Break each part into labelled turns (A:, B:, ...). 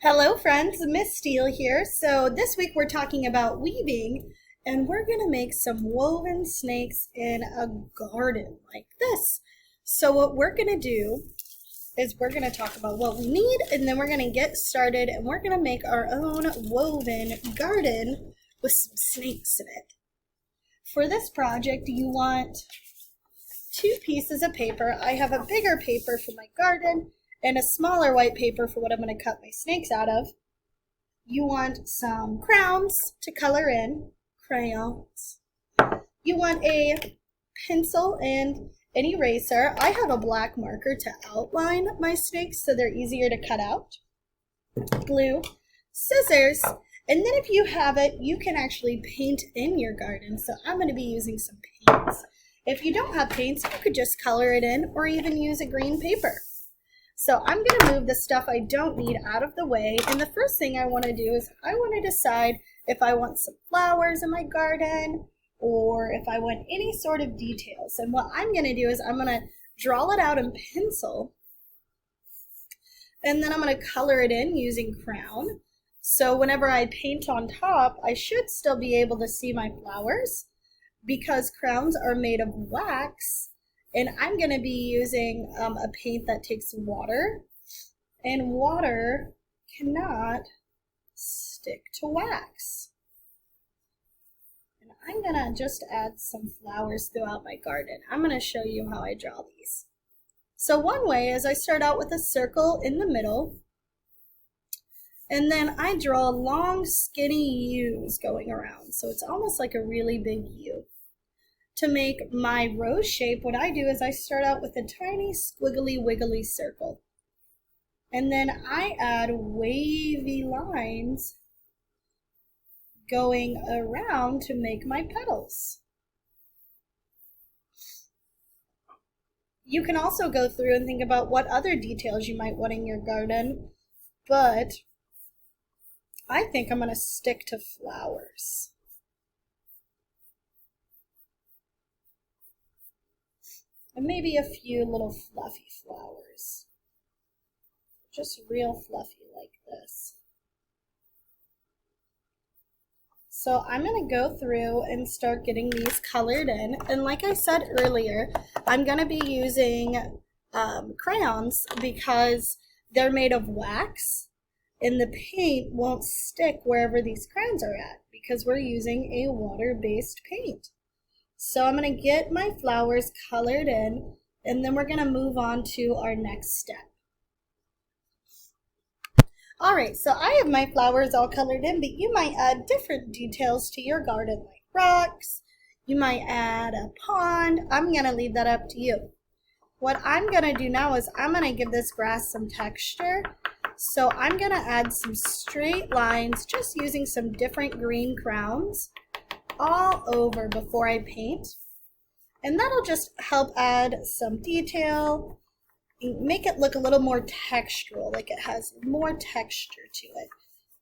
A: Hello friends, Miss Steele here. So this week we're talking about weaving and we're going to make some woven snakes in a garden like this. So what we're going to do is we're going to talk about what we need and then we're going to get started and we're going to make our own woven garden with some snakes in it. For this project you want 2 pieces of paper. I have a bigger paper for my garden and a smaller white paper for what I'm going to cut my snakes out of. You want some crowns to color in, crayons. You want a pencil and an eraser. I have a black marker to outline my snakes so they're easier to cut out. Glue, scissors, and then if you have it, you can actually paint in your garden. So I'm going to be using some paints. If you don't have paints, you could just color it in or even use a green paper. So I'm going to move the stuff I don't need out of the way, and the first thing I want to do is I want to decide if I want some flowers in my garden or if I want any sort of details. And what I'm going to do is I'm going to draw it out in pencil, and then I'm going to color it in using crayon. So whenever I paint on top, I should still be able to see my flowers because crayons are made of wax. And I'm going to be using a paint that takes water, and water cannot stick to wax. And I'm going to just add some flowers throughout my garden. I'm going to show you how I draw these. So one way is I start out with a circle in the middle, and then I draw long skinny U's going around. So it's almost like a really big U. To make my rose shape, what I do is I start out with a tiny squiggly wiggly circle. And then I add wavy lines going around to make my petals. You can also go through and think about what other details you might want in your garden, but I think I'm going to stick to flowers. And maybe a few little fluffy flowers. Just real fluffy like this. So I'm going to go through and start getting these colored in. And like I said earlier, I'm going to be using crayons because they're made of wax. And the paint won't stick wherever these crayons are at because we're using a water-based paint. So I'm going to get my flowers colored in, and then we're going to move on to our next step. All right, so I have my flowers all colored in, but you might add different details to your garden, like rocks. You might add a pond. I'm going to leave that up to you. What I'm going to do now is I'm going to give this grass some texture. So I'm going to add some straight lines, just using some different green crowns all over before I paint, and that'll just help add some detail, make it look a little more textural, like it has more texture to it.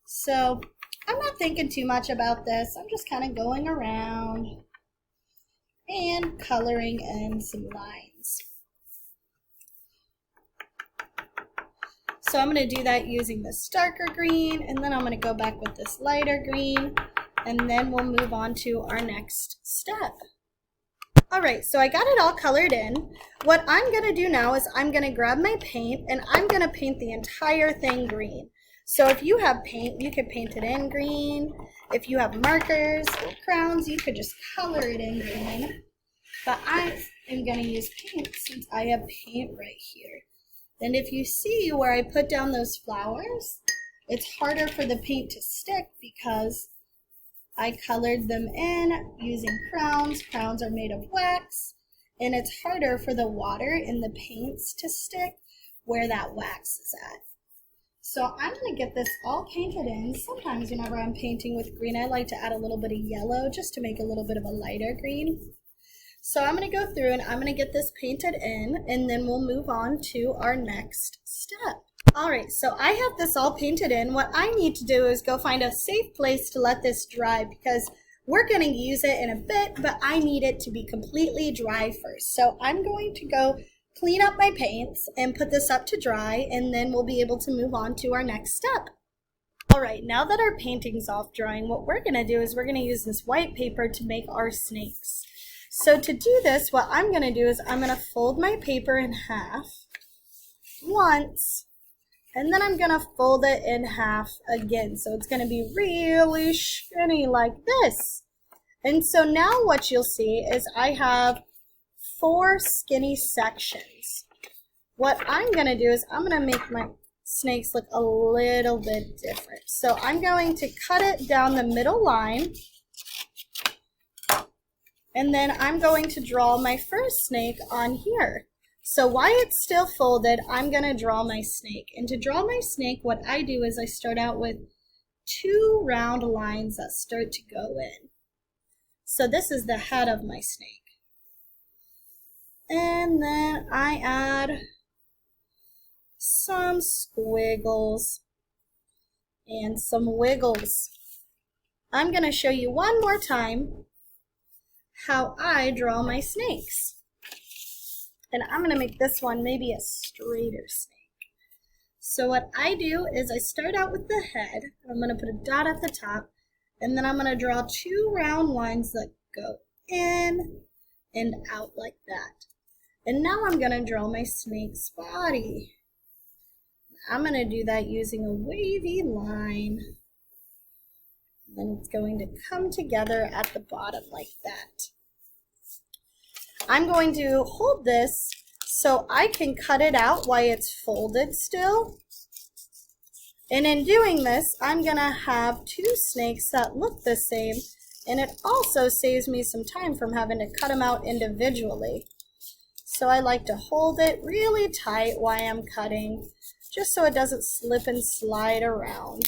A: So I'm not thinking too much about this. I'm just kind of going around and coloring in some lines. So I'm going to do that using this darker green, and then I'm going to go back with this lighter green, and then we'll move on to our next step. All right, so I got it all colored in. What I'm going to do now is I'm going to grab my paint and I'm going to paint the entire thing green. So if you have paint, you could paint it in green. If you have markers or crowns, you could just color it in green. But I am going to use paint since I have paint right here. And if you see where I put down those flowers, it's harder for the paint to stick because I colored them in using crowns. Crowns are made of wax, and it's harder for the water in the paints to stick where that wax is at. So I'm going to get this all painted in. Sometimes whenever I'm painting with green, I like to add a little bit of yellow just to make a little bit of a lighter green. So I'm going to go through and I'm going to get this painted in, and then we'll move on to our next step. All right, so I have this all painted in. What I need to do is go find a safe place to let this dry because we're going to use it in a bit, but I need it to be completely dry first. So I'm going to go clean up my paints and put this up to dry, and then we'll be able to move on to our next step. All right, now that our painting's off drying, what we're gonna do is we're gonna use this white paper to make our snakes. So to do this, what I'm gonna do is I'm gonna fold my paper in half once, and then I'm gonna fold it in half again. So it's gonna be really skinny like this. And so now what you'll see is I have 4 skinny sections. What I'm gonna do is I'm gonna make my snakes look a little bit different. So I'm going to cut it down the middle line, and then I'm going to draw my first snake on here. So while it's still folded, I'm going to draw my snake. And to draw my snake, what I do is I start out with 2 round lines that start to go in. So this is the head of my snake. And then I add some squiggles and some wiggles. I'm going to show you one more time how I draw my snakes. And I'm going to make this one maybe a straighter snake. So what I do is I start out with the head. I'm going to put a dot at the top, and then I'm going to draw 2 round lines that go in and out like that. And now I'm going to draw my snake's body. I'm going to do that using a wavy line. Then it's going to come together at the bottom like that. I'm going to hold this so I can cut it out while it's folded still. And in doing this, I'm going to have 2 snakes that look the same, and it also saves me some time from having to cut them out individually. So I like to hold it really tight while I'm cutting, just so it doesn't slip and slide around.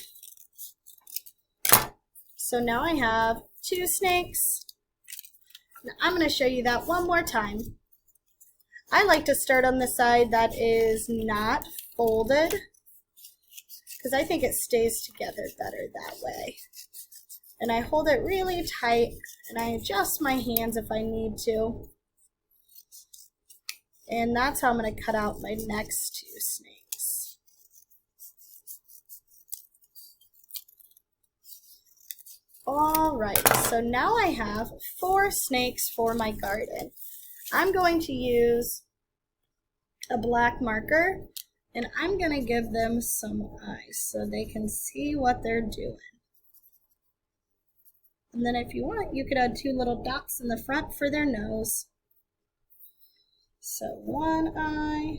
A: So now I have 2 snakes. Now I'm going to show you that one more time. I like to start on the side that is not folded, because I think it stays together better that way. And I hold it really tight, and I adjust my hands if I need to. And that's how I'm going to cut out my next 2 snakes. All right, so now I have 4 snakes for my garden. I'm going to use a black marker, and I'm going to give them some eyes so they can see what they're doing. And then if you want, you could add 2 little dots in the front for their nose. So 1 eye,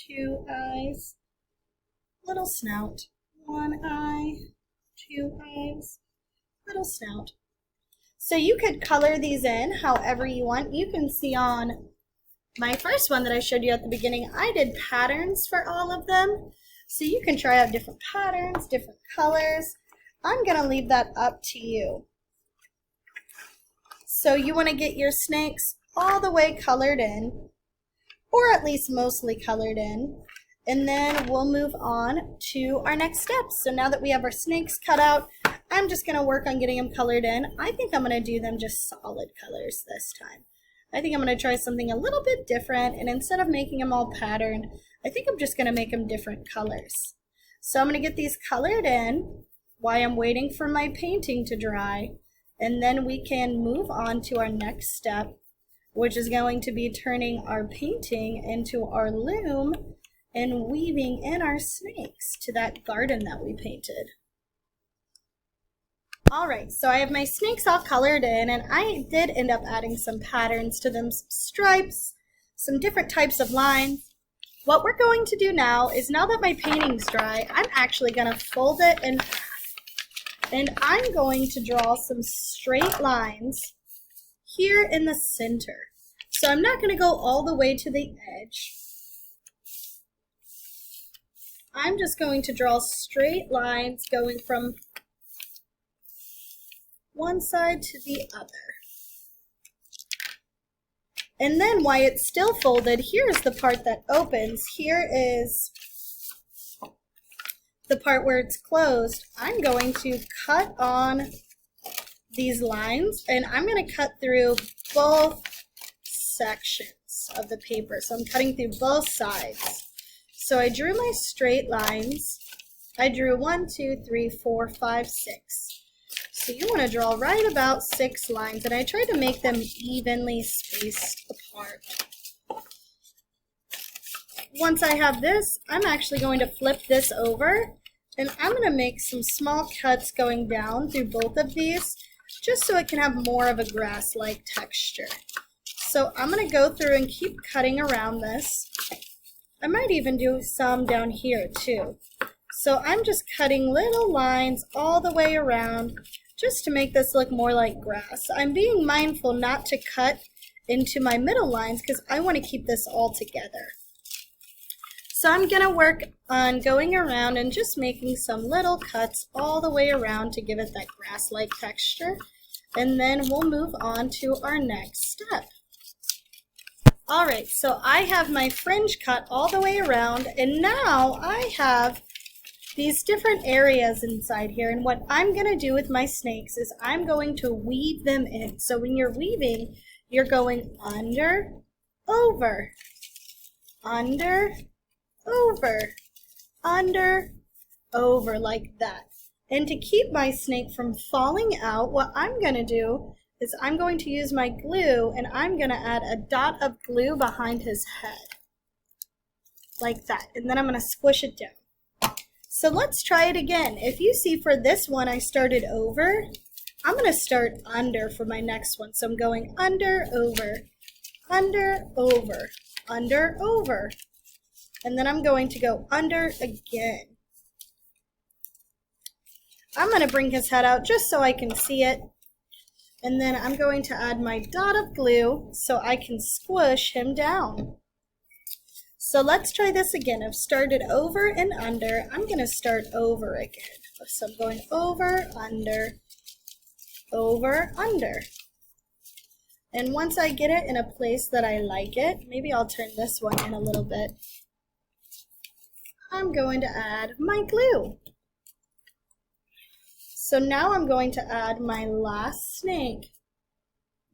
A: 2 eyes, little snout, 1 eye, 2 eyes, little snout. So you could color these in however you want. You can see on my first one that I showed you at the beginning, I did patterns for all of them. So you can try out different patterns, different colors. I'm going to leave that up to you. So you want to get your snakes all the way colored in, or at least mostly colored in, and then we'll move on to our next steps. So now that we have our snakes cut out, I'm just going to work on getting them colored in. I think I'm going to do them just solid colors this time. I think I'm going to try something a little bit different, and instead of making them all patterned, I think I'm just going to make them different colors. So I'm going to get these colored in while I'm waiting for my painting to dry, and then we can move on to our next step, which is going to be turning our painting into our loom and weaving in our snakes to that garden that we painted. All right, so I have my snakes all colored in, and I did end up adding some patterns to them, some stripes, some different types of lines. What we're going to do now is, now that my painting's dry, I'm actually going to fold it in half. And I'm going to draw some straight lines here in the center. So I'm not going to go all the way to the edge. I'm just going to draw straight lines going from one side to the other. And then while it's still folded, here's the part that opens. Here is the part where it's closed. I'm going to cut on these lines, and I'm going to cut through both sections of the paper. So I'm cutting through both sides. So I drew my straight lines, I drew 1, 2, 3, 4, 5, 6. So you want to draw right about 6 lines, and I tried to make them evenly spaced apart. Once I have this, I'm actually going to flip this over, and I'm going to make some small cuts going down through both of these, just so it can have more of a grass-like texture. So I'm going to go through and keep cutting around this. I might even do some down here too. So I'm just cutting little lines all the way around just to make this look more like grass. I'm being mindful not to cut into my middle lines because I want to keep this all together. So I'm going to work on going around and just making some little cuts all the way around to give it that grass-like texture. And then we'll move on to our next step. Alright, so I have my fringe cut all the way around, and now I have these different areas inside here, and what I'm going to do with my snakes is I'm going to weave them in. So when you're weaving, you're going under, over, under, over, under, over, like that. And to keep my snake from falling out, what I'm going to do is I'm going to use my glue, and I'm going to add a dot of glue behind his head, like that. And then I'm going to squish it down. So let's try it again. If you see for this one I started over, I'm going to start under for my next one. So I'm going under, over, under, over, under, over. And then I'm going to go under again. I'm going to bring his head out just so I can see it. And then I'm going to add my dot of glue so I can squish him down. So let's try this again. I've started over and under. I'm going to start over again. So I'm going over, under, under. And once I get it in a place that I like it, maybe I'll turn this one in a little bit, I'm going to add my glue. So now I'm going to add my last snake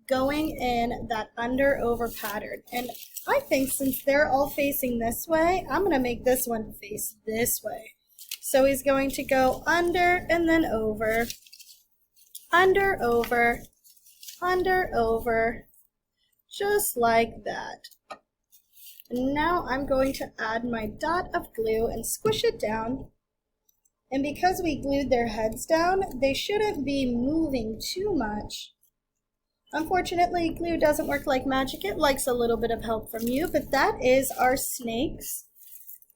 A: going in that under over pattern. And I think since they're all facing this way, I'm going to make this one face this way. So he's going to go under and then over, under, over, under, over, just like that. And now I'm going to add my dot of glue and squish it down. And because we glued their heads down, they shouldn't be moving too much. Unfortunately, glue doesn't work like magic. It likes a little bit of help from you, but that is our snakes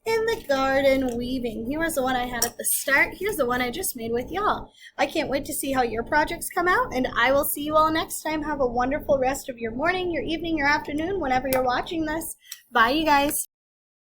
A: in the garden weaving. Here was the one I had at the start. Here's the one I just made with y'all. I can't wait to see how your projects come out, and I will see you all next time. Have a wonderful rest of your morning, your evening, your afternoon, whenever you're watching this. Bye, you guys.